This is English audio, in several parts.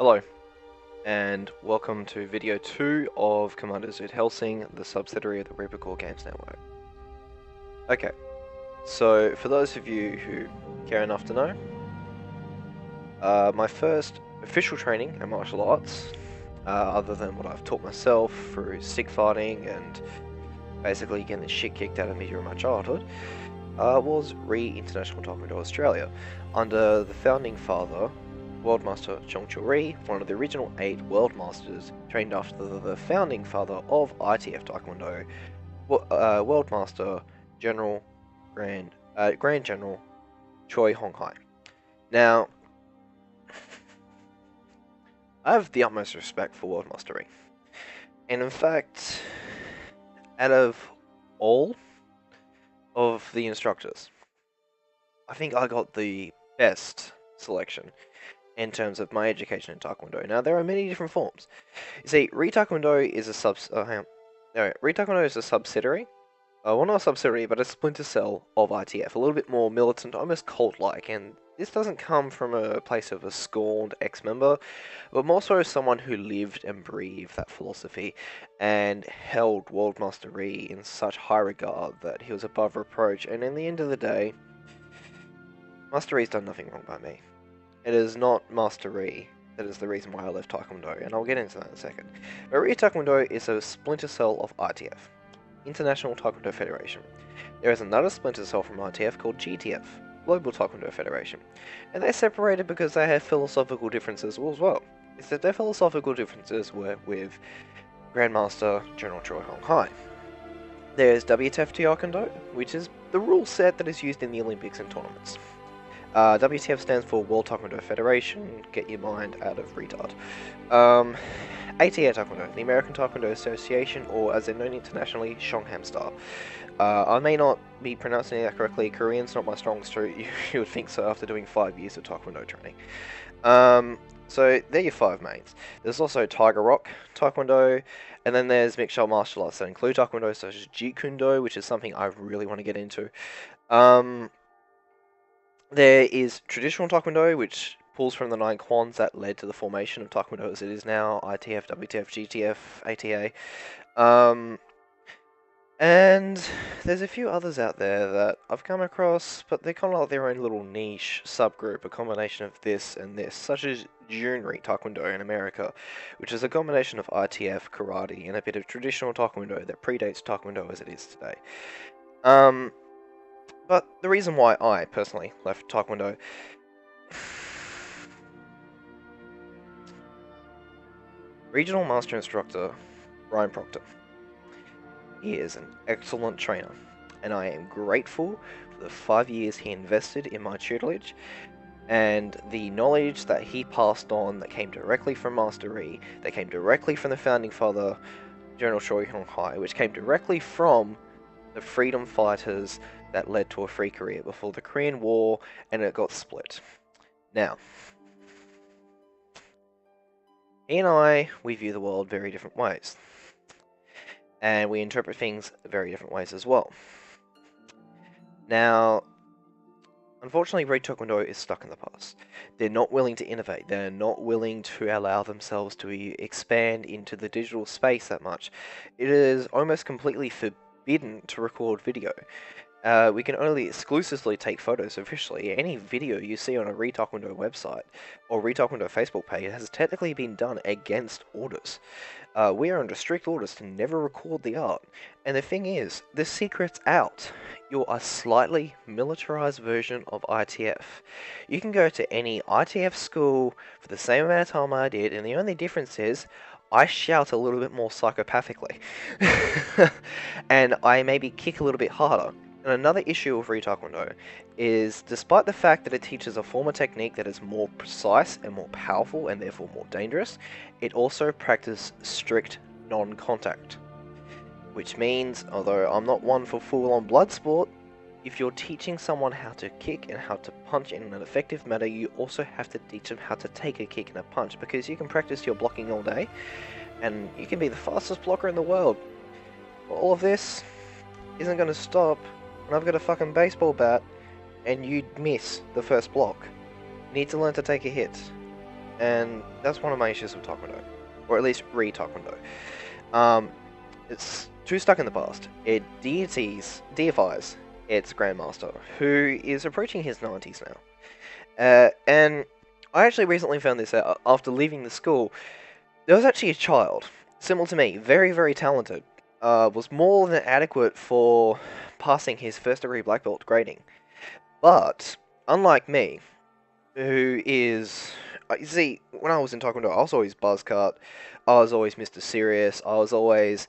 Hello, and welcome to video 2 of CommanderZootHellsing, the subsidiary of the ReaperCore Games Network. Okay, so for those of you who care enough to know, my first official training in martial arts, other than what I've taught myself through stick fighting and basically getting the shit kicked out of me during my childhood, was Rhee International Taekwondo Australia, under the founding father, World Master Rhee, one of the original 8 World Masters, trained after the founding father of ITF Taekwondo, World Master Grand General Choi Hong Hai. Now, I have the utmost respect for World Master Rhee, and in fact, out of all of the instructors, I think I got the best selection in terms of my education in Taekwondo. Now, there are many different forms. You see, Rhee Taekwondo is a Rhee Taekwondo is a subsidiary. Well, not a subsidiary, but a splinter cell of ITF. A little bit more militant, almost cult-like. And this doesn't come from a place of a scorned ex-member, but more so someone who lived and breathed that philosophy and held World Master Rhee in such high regard that he was above reproach. And in the end of the day, Master Rhee's done nothing wrong by me. It is not Master Rhee that is the reason why I left Taekwondo, and I'll get into that in a second. But Rhee Taekwondo is a splinter cell of ITF, International Taekwondo Federation. There is another splinter cell from ITF called GTF, Global Taekwondo Federation, and they're separated because they have philosophical differences as well. Except their philosophical differences were with Grandmaster General Choi Hong Hai. There's WTF Taekwondo, which is the rule set that is used in the Olympics and tournaments. WTF stands for World Taekwondo Federation, get your mind out of retard. ATA Taekwondo, the American Taekwondo Association, or as they're known internationally, Shongham-style. I may not be pronouncing that correctly. Korean's not my strong suit. You would think so after doing 5 years of Taekwondo training. So they're your 5 mains. There's also Tiger Rock Taekwondo, and then there's mixed martial arts that include Taekwondo, such as Jeet Kune Do, which is something I really want to get into. There is traditional Taekwondo, which pulls from the 9 Kwans that led to the formation of Taekwondo as it is now, ITF, WTF, GTF, ATA. And there's a few others out there that I've come across, but they're kind of like their own little niche subgroup, a combination of this and this, such as Junri Taekwondo in America, which is a combination of ITF, karate, and a bit of traditional Taekwondo that predates Taekwondo as it is today. But the reason why I, personally, left Taekwondo... Regional Master Instructor, Ryan Proctor. He is an excellent trainer, and I am grateful for the 5 years he invested in my tutelage, and the knowledge that he passed on that came directly from Master Rhee, that came directly from the founding father, General Choi Hong Hai, which came directly from the freedom fighters that led to a free Korea before the Korean War, and it got split. Now, he and we view the world very different ways, and we interpret things very different ways as well. Now, unfortunately, Rhee Taekwondo is stuck in the past. They're not willing to innovate. They're not willing to allow themselves to expand into the digital space that much. It is almost completely forbidden to record video. We can only exclusively take photos officially. Any video you see on a Rhee Taekwondo website or Rhee Taekwondo Facebook page has technically been done against orders. We are under strict orders to never record the art. And the thing is, the secret's out. You're a slightly militarized version of ITF. You can go to any ITF school for the same amount of time I did, and the only difference is I shout a little bit more psychopathically. And I maybe kick a little bit harder. And another issue of Rhee Taekwondo is, despite the fact that it teaches a form of technique that is more precise and more powerful and therefore more dangerous, it also practices strict non-contact. Which means, although I'm not one for full-on blood sport, if you're teaching someone how to kick and how to punch in an effective manner, you also have to teach them how to take a kick and a punch, because you can practice your blocking all day, and you can be the fastest blocker in the world. But all of this isn't going to stop when I've got a fucking baseball bat and you miss the first block. You need to learn to take a hit. and that's one of my issues with Taekwondo, or at least Rhee Taekwondo. It's too stuck in the past. It deifies its grandmaster, who is approaching his 90s now. And I actually recently found this out after leaving the school. There was actually a child, similar to me, very, very talented, was more than adequate for passing his first degree black belt grading. But, unlike me, who is... You see, when I was in Taekwondo, I was always buzzcut, I was always Mr. Serious, I was always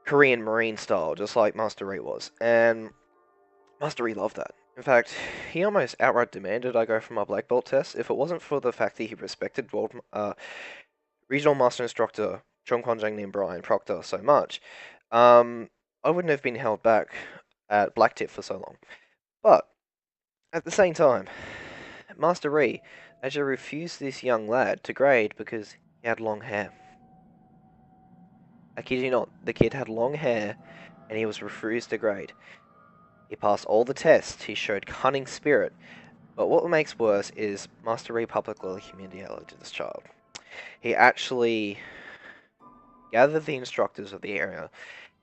Korean Marine style, just like Master Rhee was. And Master Rhee loved that. In fact, he almost outright demanded I go for my black belt test if it wasn't for the fact that he respected Regional Master Instructor Chung Kwan-jang named Brian Proctor so much. I wouldn't have been held back at black tip for so long. But, at the same time, Master Rhee actually refused this young lad to grade because he had long hair. I kid you not, the kid had long hair and he was refused to grade. He passed all the tests, he showed cunning spirit, but what makes worse is Master Rhee publicly humiliated this child. He actually gathered the instructors of the area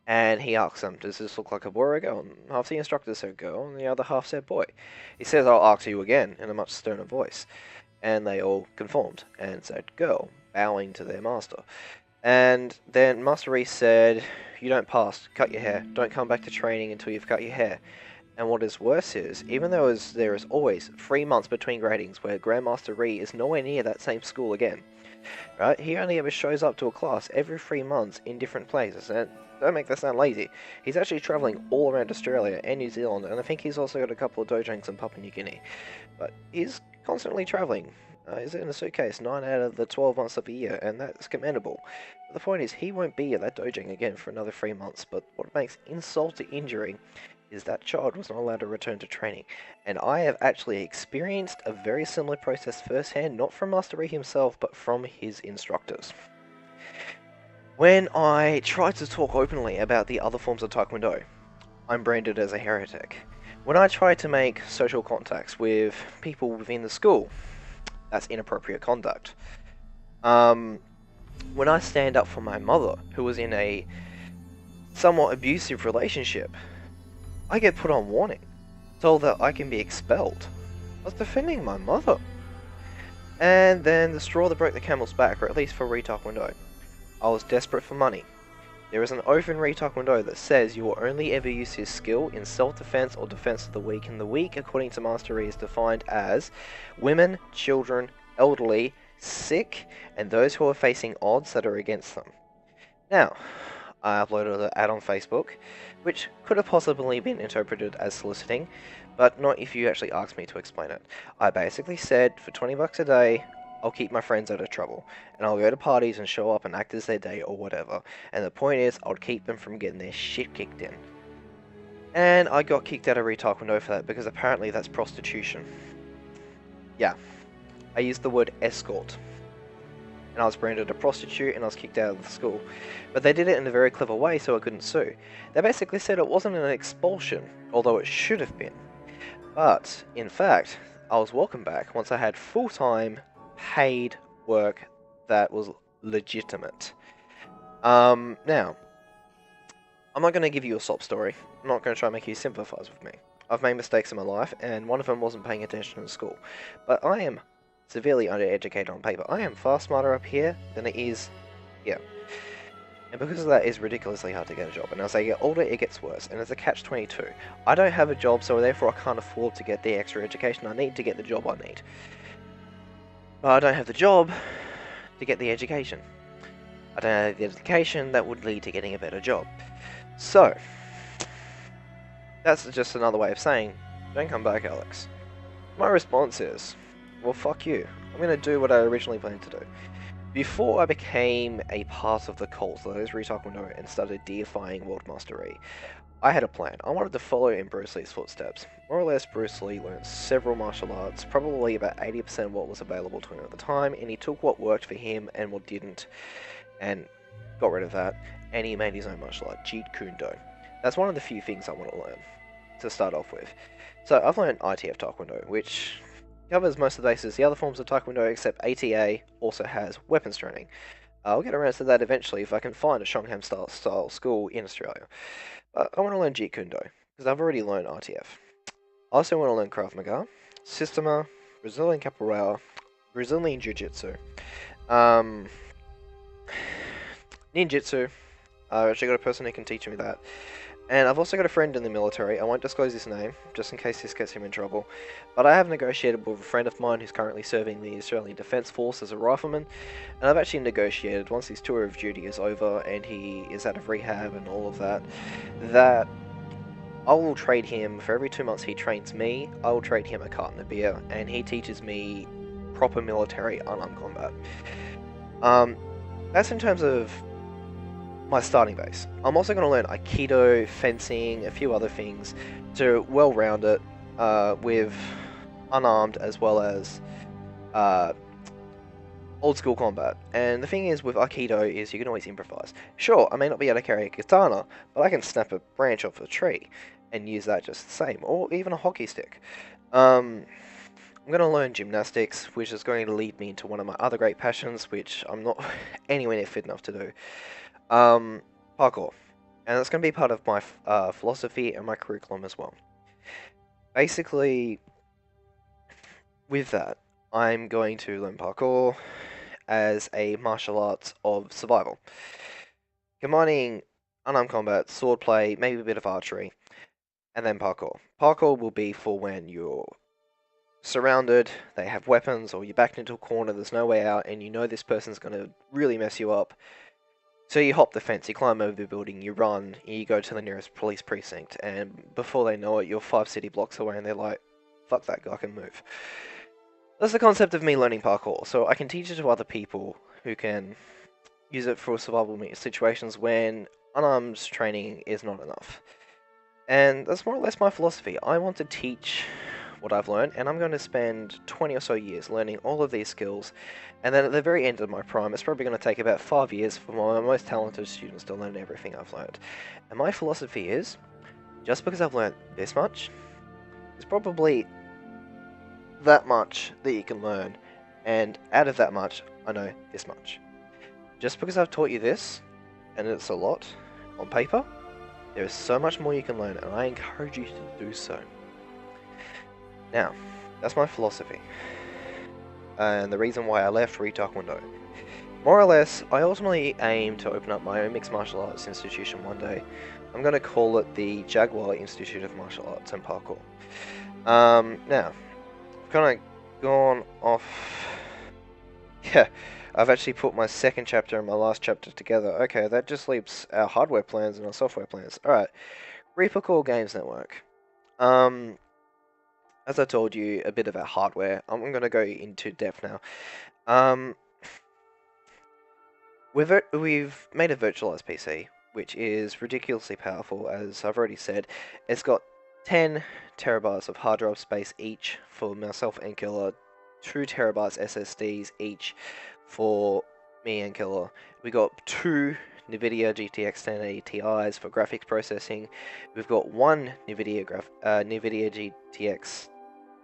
and he asked them, does this look like a boy or a girl? And half the instructors said girl, and the other half said boy. He says, I'll ask you again, in a much sterner voice. And they all conformed, and said girl, bowing to their master. And then Master Rhee said, you don't pass, cut your hair, don't come back to training until you've cut your hair. And what is worse is, even though there is always 3 months between gradings where Grandmaster Rhee is nowhere near that same school again, right? He only ever shows up to a class every 3 months in different places, and don't make that sound lazy. He's actually travelling all around Australia and New Zealand, and I think he's also got a couple of dojangs in Papua New Guinea. But he's constantly travelling. He's in a suitcase 9 out of the 12 months of the year, and that's commendable. But the point is, he won't be at that dojang again for another 3 months, but what makes insult to injury is that child was not allowed to return to training. And I have actually experienced a very similar process firsthand, not from Master Rhee himself, but from his instructors. When I try to talk openly about the other forms of Taekwondo, I'm branded as a heretic. When I try to make social contacts with people within the school, that's inappropriate conduct. When I stand up for my mother, who was in a somewhat abusive relationship, I get put on warning, told that I can be expelled. I was defending my mother. And then the straw that broke the camel's back, or at least for Rhee Taekwondo, I was desperate for money. There is an oath in Rhee Taekwondo that says you will only ever use his skill in self-defense or defense of the weak, and the weak, according to Master Rhee, is defined as women, children, elderly, sick, and those who are facing odds that are against them. Now, I uploaded an ad on Facebook, which could have possibly been interpreted as soliciting, but not if you actually asked me to explain it. I basically said, for 20 bucks a day, I'll keep my friends out of trouble, and I'll go to parties and show up and act as their date or whatever, and the point is, I'll keep them from getting their shit kicked in. And I got kicked out of Rhee Taekwondo for that, because apparently that's prostitution. Yeah, I used the word escort. And I was branded a prostitute, and I was kicked out of the school. But they did it in a very clever way, so I couldn't sue. They basically said it wasn't an expulsion, although it should have been. But, in fact, I was welcome back once I had full-time, paid work that was legitimate. Now, I'm not going to give you a sob story. I'm not going to try and make you sympathise with me. I've made mistakes in my life, and one of them wasn't paying attention in school. But I am severely undereducated on paper. I am far smarter up here than it is here. And because of that, it's ridiculously hard to get a job. And as I get older, it gets worse. And it's a catch-22. I don't have a job, so therefore I can't afford to get the extra education I need to get the job I need. But I don't have the job to get the education. I don't have the education that would lead to getting a better job. So, that's just another way of saying, don't come back, Alex. My response is, well, fuck you. I'm going to do what I originally planned to do. Before I became a part of the cult, that is Rhee Taekwondo, and started deifying World Master Rhee, I had a plan. I wanted to follow in Bruce Lee's footsteps. More or less, Bruce Lee learned several martial arts, probably about 80% of what was available to him at the time, and he took what worked for him and what didn't, and got rid of that, and he made his own martial art, Jeet Kune Do. That's one of the few things I want to learn, to start off with. So I've learned ITF Taekwondo, which covers most of the bases. The other forms of Taekwondo, except ATA, also has weapons training. I'll get around to that eventually if I can find a Shongham style school in Australia. But I want to learn Jeet Kune Do, because I've already learned RTF. I also want to learn Krav Maga, Systema, Brazilian Capoeira, Brazilian Jiu-Jitsu, Ninjutsu. I've actually got a person who can teach me that. And I've also got a friend in the military. I won't disclose his name, just in case this gets him in trouble. But I have negotiated with a friend of mine who's currently serving the Australian Defence Force as a rifleman. And I've actually negotiated, once his tour of duty is over and he is out of rehab and all of that, that I will trade him, for every 2 months he trains me, I will trade him a carton of beer. And he teaches me proper military unarmed combat. That's in terms of my starting base. I'm also going to learn Aikido, fencing, a few other things to well-round it with unarmed as well as old school combat. And the thing is with Aikido is you can always improvise. Sure, I may not be able to carry a katana, but I can snap a branch off a tree and use that just the same, or even a hockey stick. I'm going to learn gymnastics, which is going to lead me into one of my other great passions, which I'm not anywhere near fit enough to do. Parkour, and that's going to be part of my philosophy and my curriculum as well. Basically, with that, I'm going to learn parkour as a martial arts of survival, combining unarmed combat, swordplay, maybe a bit of archery, and then parkour. Parkour will be for when you're surrounded, they have weapons, or you're backed into a corner, there's no way out, and you know this person's going to really mess you up. So you hop the fence, you climb over the building, you run, you go to the nearest police precinct, and before they know it, you're 5 city blocks away, and they're like, fuck that guy, I can move. That's the concept of me learning parkour, so I can teach it to other people who can use it for survival situations when unarmed training is not enough. And that's more or less my philosophy. I want to teach what I've learned, and I'm going to spend 20 or so years learning all of these skills, and then at the very end of my prime, it's probably going to take about 5 years for my most talented students to learn everything I've learned. And my philosophy is, just because I've learned this much, there's probably that much that you can learn, and out of that much, I know this much. Just because I've taught you this, and it's a lot, on paper, there is so much more you can learn, and I encourage you to do so. Now, that's my philosophy, and the reason why I left Rhee Taekwondo. More or less, I ultimately aim to open up my own mixed martial arts institution one day. I'm going to call it the Jaguar Institute of Martial Arts and Parkour. Now, I've kind of gone off. Yeah, I've actually put my second chapter and my last chapter together. Okay, that just leaves our hardware plans and our software plans. Alright, ReaperCore Games Network. As I told you, a bit of our hardware. I'm going to go into depth now. We've made a virtualized PC, which is ridiculously powerful, as I've already said. It's got 10 terabytes of hard drive space each for myself and Killer, 2 terabytes SSDs each for me and Killer. We got 2 NVIDIA GTX 1080 Ti's for graphics processing. We've got 1 NVIDIA GTX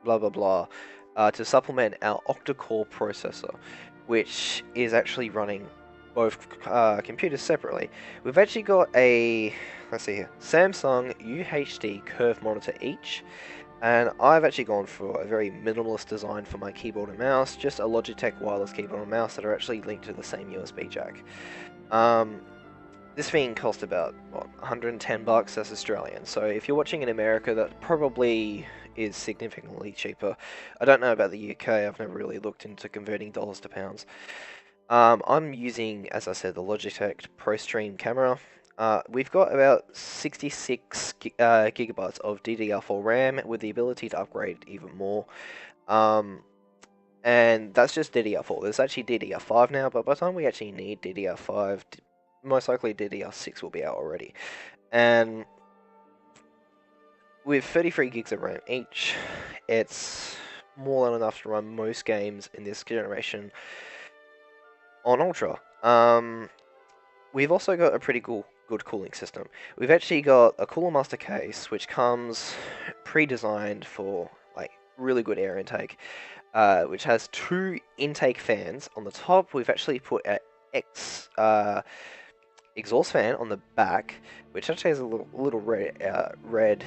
blah blah blah to supplement our octa-core processor, which is actually running both computers separately. We've actually got a, let's see here, Samsung UHD curve monitor each, and I've actually gone for a very minimalist design for my keyboard and mouse, just a Logitech wireless keyboard and mouse that are actually linked to the same USB jack. This thing cost about, what, 110 bucks, that's Australian, so if you're watching in America, that probably is significantly cheaper. I don't know about the UK, I've never really looked into converting dollars to pounds. I'm using, as I said, the Logitech ProStream camera. We've got about 66 gigabytes of DDR4 RAM with the ability to upgrade even more. And that's just DDR4. There's actually DDR5 now, but by the time we actually need DDR5, most likely DDR6 will be out already. And with 33 gigs of RAM each, it's more than enough to run most games in this generation on Ultra. We've also got a pretty good cooling system. We've actually got a Cooler Master case, which comes pre-designed for like really good air intake. which has 2 intake fans. On the top, we've actually put a exhaust fan on the back, which actually has a little red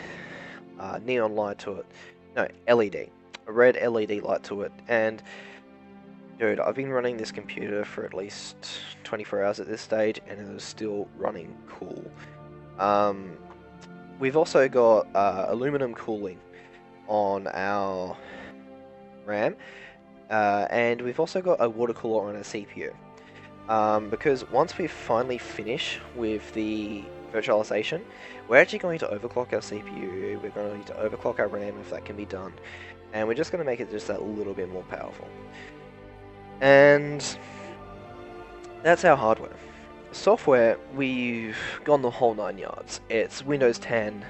neon light to it. No, LED. A red LED light to it. And dude, I've been running this computer for at least 24 hours at this stage, and it is still running cool. We've also got aluminum cooling on our RAM, and we've also got a water cooler on our CPU. Because once we finally finish with the virtualization, we're actually going to overclock our CPU, we're going to overclock our RAM if that can be done, and we're just going to make it just that little bit more powerful. And that's our hardware. Software, we've gone the whole 9 yards. It's Windows 10,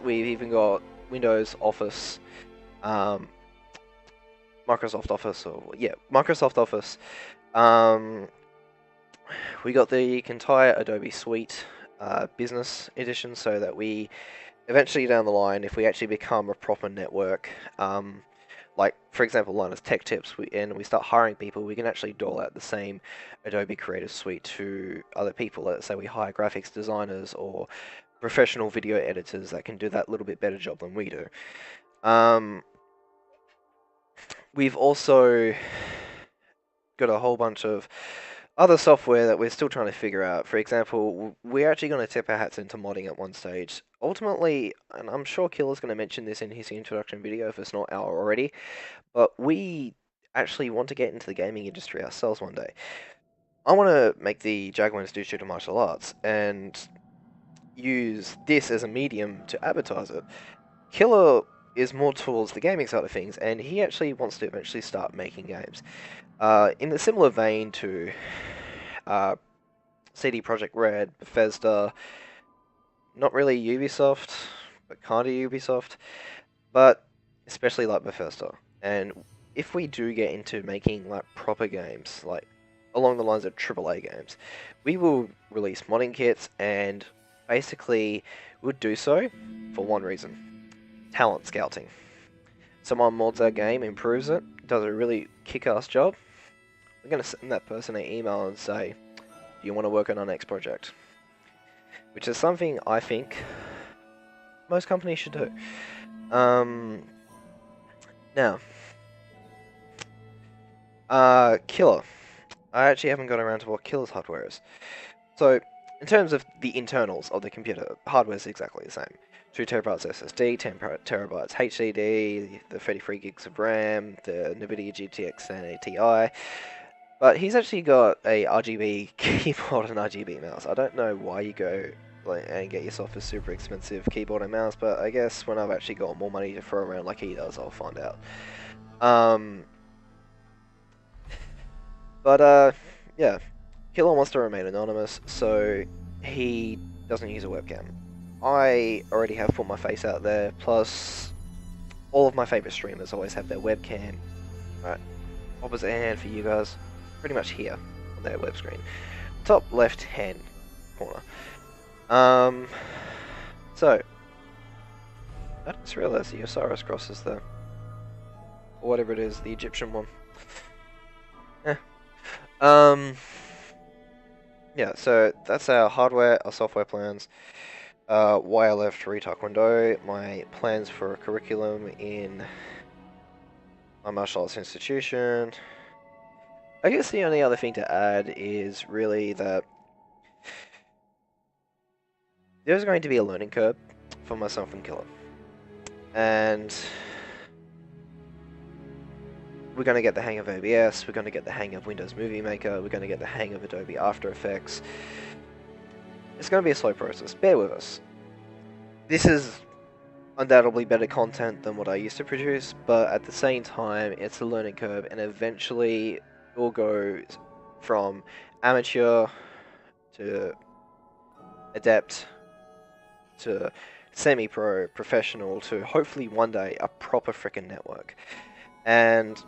we've even got Windows Office, Microsoft Office, Microsoft Office. We got the entire Adobe Suite Business Edition, so that we eventually down the line, if we actually become a proper network, like for example Linus Tech Tips, and we start hiring people, we can actually dole out the same Adobe Creative Suite to other people. Let's say we hire graphics designers or professional video editors that can do that little bit better job than we do. We've also got a whole bunch of other software that we're still trying to figure out. For example, we're actually going to tip our hats into modding at one stage. Ultimately, and I'm sure Killer's going to mention this in his introduction video if it's not out already, but we actually want to get into the gaming industry ourselves one day. I want to make the Jaguars do shooter martial arts and use this as a medium to advertise it. Killer is more towards the gaming side of things, and he actually wants to eventually start making games. In a similar vein to CD Projekt Red, Bethesda, not really Ubisoft, but kind of Ubisoft, but especially like Bethesda. And if we do get into making like proper games, like along the lines of AAA games, we will release modding kits, and basically would do so for one reason: talent scouting. Someone mods our game, improves it, does a really kick-ass job, we're going to send that person an email and say, do you want to work on our next project? Which is something I think most companies should do. Now, Killer. I actually haven't got around to what Killer's hardware is. So, in terms of the internals of the computer, hardware is exactly the same. 2 terabytes SSD, 10 terabytes HDD, the 33 gigs of RAM, the NVIDIA GTX 1080 Ti. But he's actually got a RGB keyboard and RGB mouse. I don't know why you go and get yourself a super expensive keyboard and mouse, but I guess when I've actually got more money to throw around like he does, I'll find out. Yeah, Killer wants to remain anonymous, so he doesn't use a webcam. I already have put my face out there, plus all of my favourite streamers always have their webcam right opposite hand for you guys, pretty much here on their web screen, top left hand corner. So I just realised the Osiris cross is there, or whatever it is, the Egyptian one. Yeah, so that's our hardware, our software plans. Why I left Rhee Taekwondo, my plans for a curriculum in my martial arts institution. I guess the only other thing to add is really that there's going to be a learning curve for myself and Killer. And we're going to get the hang of OBS, we're going to get the hang of Windows Movie Maker, we're going to get the hang of Adobe After Effects. It's going to be a slow process, bear with us. This is undoubtedly better content than what I used to produce, but at the same time, it's a learning curve, and eventually it will go from amateur to adept to semi-pro, professional, to hopefully one day a proper frickin' network. And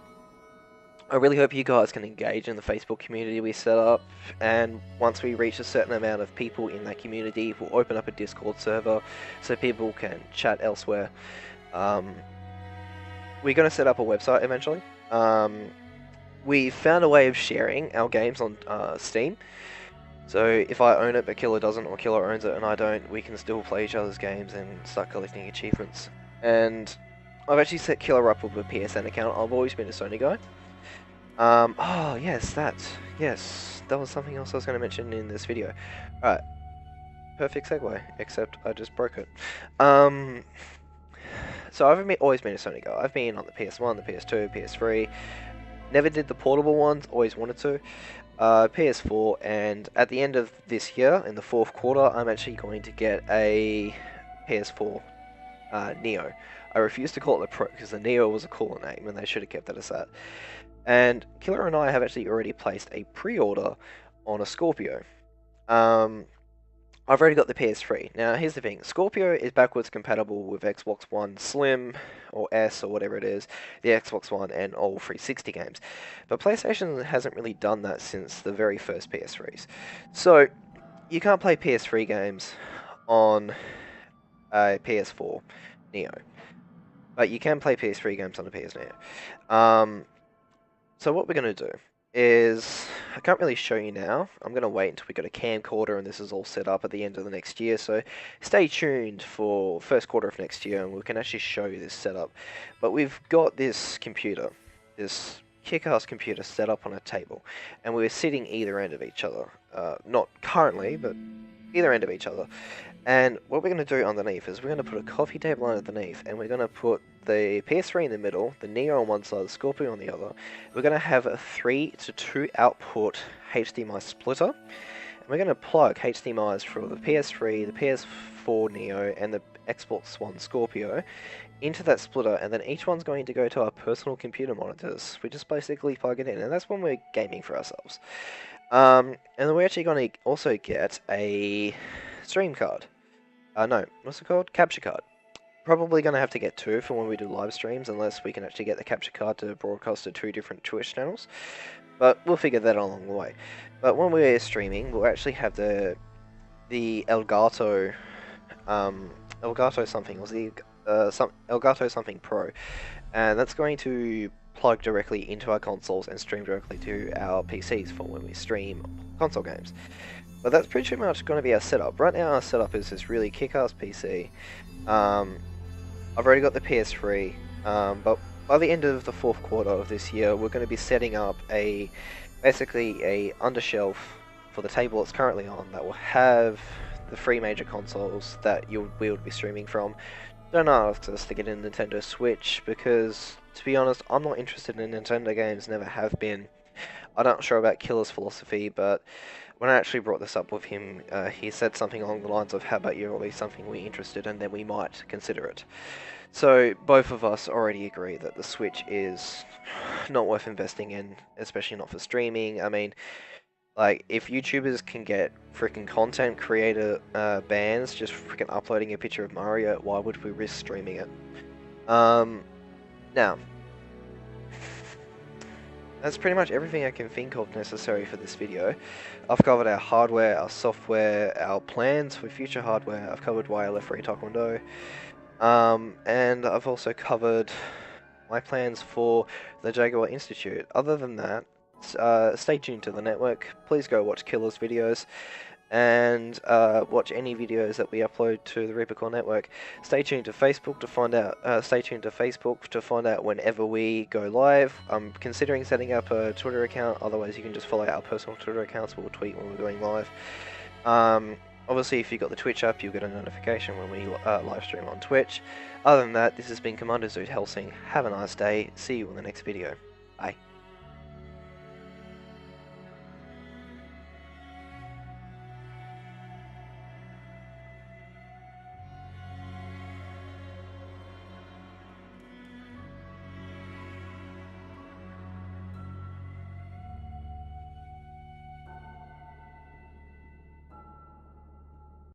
I really hope you guys can engage in the Facebook community we set up, and once we reach a certain amount of people in that community, we'll open up a Discord server so people can chat elsewhere. we're going to set up a website eventually. We found a way of sharing our games on Steam. So if I own it but Killer doesn't, or Killer owns it and I don't, we can still play each other's games and start collecting achievements. And I've actually set Killer up with a PSN account. I've always been a Sony guy. Oh yes, that was something else I was going to mention in this video. Alright, perfect segue, except I just broke it. So I've always been a Sony guy. I've been on the PS1, the PS2, PS3. Never did the portable ones, always wanted to. PS4, and at the end of this year, in the 4th quarter, I'm actually going to get a PS4 Neo. I refuse to call it the Pro because the Neo was a cooler name and they should have kept it as that. And Killer and I have actually already placed a pre-order on a Scorpio. I've already got the PS3. Now, here's the thing. Scorpio is backwards compatible with Xbox One Slim, or S, or whatever it is, the Xbox One, and all 360 games. But PlayStation hasn't really done that since the very first PS3s. So, you can't play PS3 games on a PS4 Neo. But you can play PS3 games on a PS Neo. So what we're going to do is, I can't really show you now. I'm going to wait until we got a camcorder and this is all set up at the end of the next year. So stay tuned for 1st quarter of next year and we can actually show you this setup. But we've got this computer, this kick-ass computer set up on a table. And we're sitting either end of each other. Not currently, but either end of each other. And what we're going to do underneath is we're going to put a coffee table underneath and we're going to put the PS3 in the middle, the Neo on one side, the Scorpio on the other. We're going to have a 3 to 2 output HDMI splitter. And we're going to plug HDMIs for the PS3, the PS4 Neo and the Xbox One Scorpio into that splitter, and then each one's going to go to our personal computer monitors. We just basically plug it in, and that's when we're gaming for ourselves. And then we're actually going to also get a stream card. No, what's it called? Capture card. Probably going to have to get 2 for when we do live streams, unless we can actually get the capture card to broadcast to 2 different Twitch channels. But we'll figure that out along the way. But when we're streaming, we'll actually have the Elgato something, or the Elgato something Pro, and that's going to plug directly into our consoles and stream directly to our PCs for when we stream console games. But that's pretty much going to be our setup. Right now our setup is this really kick-ass PC. I've already got the PS3, but by the end of the 4th quarter of this year we're going to be setting up basically a undershelf for the table it's currently on that will have the 3 major consoles that we'll be streaming from. Don't ask us to get a Nintendo Switch because, to be honest, I'm not interested in Nintendo games, never have been. I'm not sure about Killer's philosophy, but when I actually brought this up with him, he said something along the lines of, how about you release something we're interested in, then we might consider it. So both of us already agree that the Switch is not worth investing in, especially not for streaming. I mean, like, if YouTubers can get freaking content creator bans just freaking uploading a picture of Mario, why would we risk streaming it? Now, that's pretty much everything I can think of necessary for this video. I've covered our hardware, our software, our plans for future hardware. I've covered why I left Rhee Taekwondo. And I've also covered my plans for the Jaguar Institute. Other than that, stay tuned to the network. Please go watch Killer's videos and watch any videos that we upload to the ReaperCore network. Stay tuned to Facebook to find out. Whenever we go live. I'm considering setting up a Twitter account. Otherwise, you can just follow our personal Twitter accounts. We'll tweet when we're going live. Obviously, if you've got the Twitch app, you'll get a notification when we live stream on Twitch. Other than that, this has been CommanderZootHellsing. Have a nice day. See you in the next video. Bye.